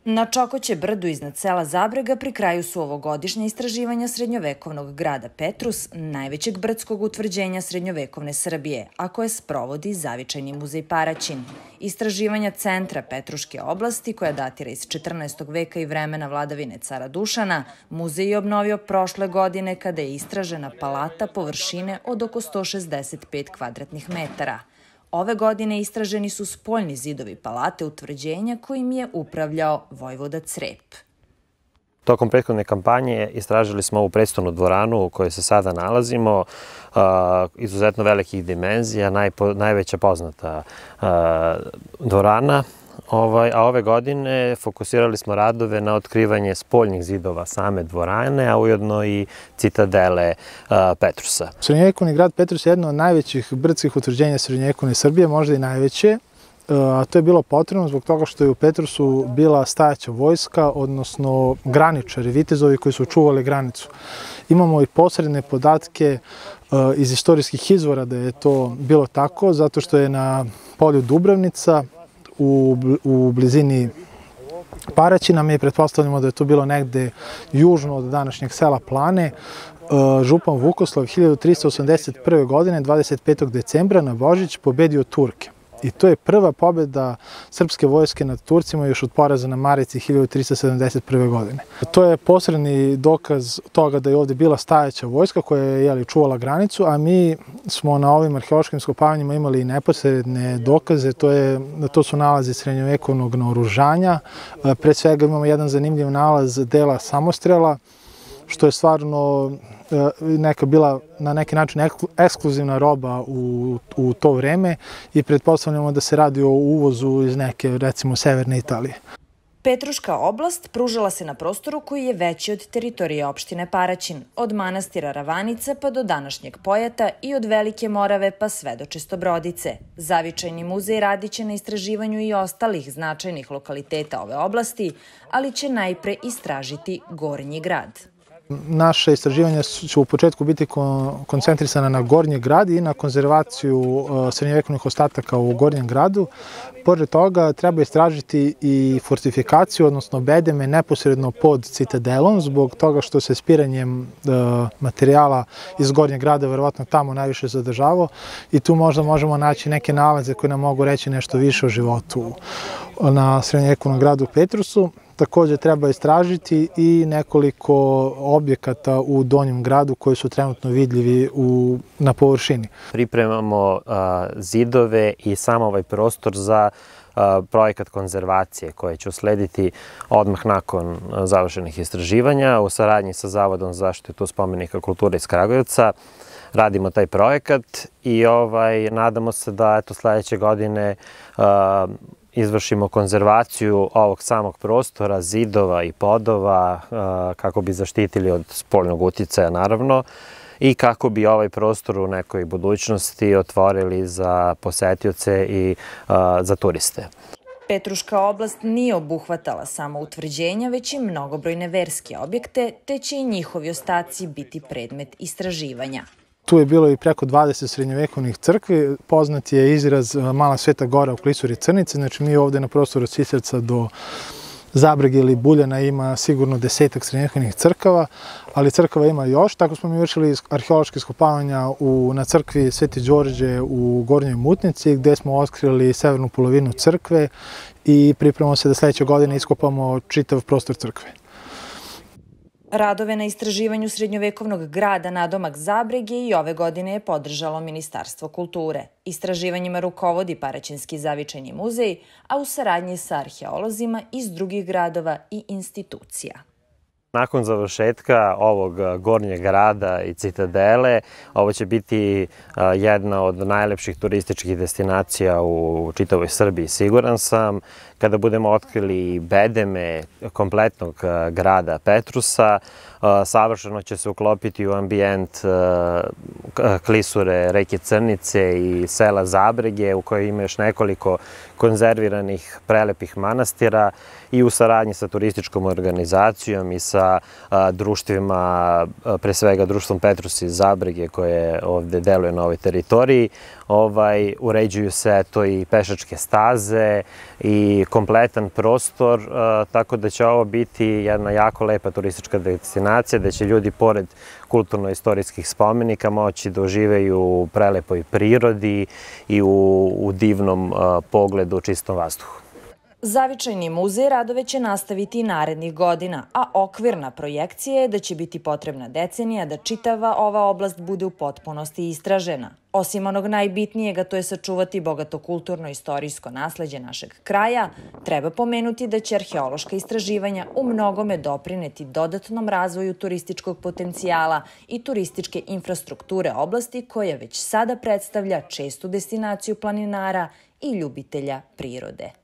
Na Čokoće brdu iznad sela Zabrega pri kraju su ovogodišnje istraživanja srednjovekovnog grada Petrus, najvećeg brdskog utvrđenja srednjovekovne Srbije, a koje sprovodi Zavičajni muzej Paraćin. Istraživanja centra Petruške oblasti, koja datira iz 14. veka i vremena vladavine cara Dušana, muzej je obnovio prošle godine kada je istražena palata površine od oko 165 kvadratnih metara. Ove godine istraženi su spoljni zidovi palate utvrđenja kojim je upravljao vojvoda Crep. Tokom prethodne kampanje istražili smo ovu prestolnu dvoranu u kojoj se sada nalazimo, izuzetno velikih dimenzija, najveća poznata dvorana. A ove godine fokusirali smo radove na otkrivanje spoljnih zidova same dvorane, a ujedno i citadele Petrusa. Srednjovekovni grad Petrus je jedno od najvećih brdskih utvrđenja srednjovekovne Srbije, možda i najveće. A to je bilo potrebno zbog toga što je u Petrusu bila stajaća vojska, odnosno graničari, vitezovi koji su čuvali granicu. Imamo i posredne podatke iz istorijskih izvora da je to bilo tako, zato što je na polju Dubrovnica, u blizini Paraćina, mi pretpostavljamo da je to bilo negde južno od današnjeg sela Plane, župan Vukoslav 1381. godine, 25. decembra na Božić pobedio Turke. I to je prva pobjeda srpske vojske nad Turcima još od poraza na Marici 1371. godine. To je posredni dokaz toga da je ovdje bila stajaća vojska koja je čuvala granicu, a mi smo na ovim arheološkim iskopavanjima imali i neposredne dokaze, to su nalazi srednjovekovnog naoružanja. Pre svega imamo jedan zanimljiv nalaz dela samostrela, što je stvarno bila na neki način ekskluzivna roba u to vreme i pretpostavljamo da se radi o uvozu iz neke, recimo, severne Italije. Petruška oblast pružala se na prostoru koji je veći od teritorije opštine Paraćin, od manastira Ravanica pa do današnjeg Pojata i od Velike Morave pa sve do Čestobrodice. Zavičajni muzej radiće na istraživanju i ostalih značajnih lokaliteta ove oblasti, ali će najpre istražiti Gornji grad. Naše istraživanja će u početku biti koncentrisana na Gornji grad i na konzervaciju srednjovekovnih ostataka u Gornjem gradu. Pored toga treba istražiti i fortifikaciju, odnosno bedeme, neposredno pod citadelom, zbog toga što se spiranjem materijala iz Gornjeg grada verovatno tamo najviše zadržavao i tu možda možemo naći neke nalaze koje nam mogu reći nešto više o životu na srednjovekovnom gradu Petrusu. Također treba istražiti i nekoliko objekata u Donjem gradu koji su trenutno vidljivi na površini. Pripremamo zidove i sam ovaj prostor za projekat konzervacije koje će uslediti odmah nakon završenih istraživanja u saradnji sa Zavodom za zaštitu spomenika kulture iz Kragujevca. Radimo taj projekat i nadamo se da sledeće godine izvršimo konzervaciju ovog samog prostora, zidova i podova, kako bi zaštitili od spoljnog uticaja, naravno, i kako bi ovaj prostor u nekoj budućnosti otvorili za posetioce i za turiste. Petruška oblast nije obuhvatala samo utvrđenja, već i mnogobrojne verske objekte, te će i njihovi ostaci biti predmet istraživanja. Tu je bilo i preko 20 srednjovekovnih crkvi. Poznat je izraz Mala Sveta Gora u klisuri Crnice. Znači, mi ovdje na prostoru od Sisarca do Zabrege ili Buljana ima sigurno 10-ak srednjovekovnih crkava, ali crkava ima još. Tako smo mi vršili arheološke iskopavanja na crkvi Sveti Đorđe u Gornjoj Mutnici, gde smo otkrili severnu polovinu crkve i pripremamo se da sledeće godine iskopamo čitav prostor crkve. Radove na istraživanju srednjovekovnog grada nadomak Zabrege i ove godine je podržalo Ministarstvo kulture. Istraživanjima rukovodi Paraćinski zavičajni muzej, a u saradnji sa arheolozima iz drugih gradova i institucija. Nakon završetka ovog Gornjeg grada i citadele, ovo će biti jedna od najlepših turističkih destinacija u čitavoj Srbiji, siguran sam. Kada budemo otkrili bedeme kompletnog grada Petrusa, savršeno će se uklopiti u ambijent klisure reke Crnice i sela Zabrege, u kojoj ima još nekoliko konzerviranih prelepih manastira i u saradnji sa turističkom organizacijom i sa društvima, pre svega društvom Petrus iz Zabrege koje ovde deluje na ovoj teritoriji. uređuju se to i pešačke staze i kompletan prostor, tako da će ovo biti jedna jako lepa turistička destinacija, da će ljudi pored kulturno-istorijskih spomenika moći da uživaju u prelepoj prirodi i u divnom pogledu u čistom vazduhu. Zavičajni muzej radove će nastaviti i narednih godina, a okvirna projekcija je da će biti potrebna decenija da čitava ova oblast bude u potpunosti istražena. Osim onog najbitnijeg, a to je sačuvati bogato kulturno-istorijsko nasleđe našeg kraja, treba pomenuti da će arheološka istraživanja u mnogome doprineti dodatnom razvoju turističkog potencijala i turističke infrastrukture oblasti koja već sada predstavlja čestu destinaciju planinara i ljubitelja prirode.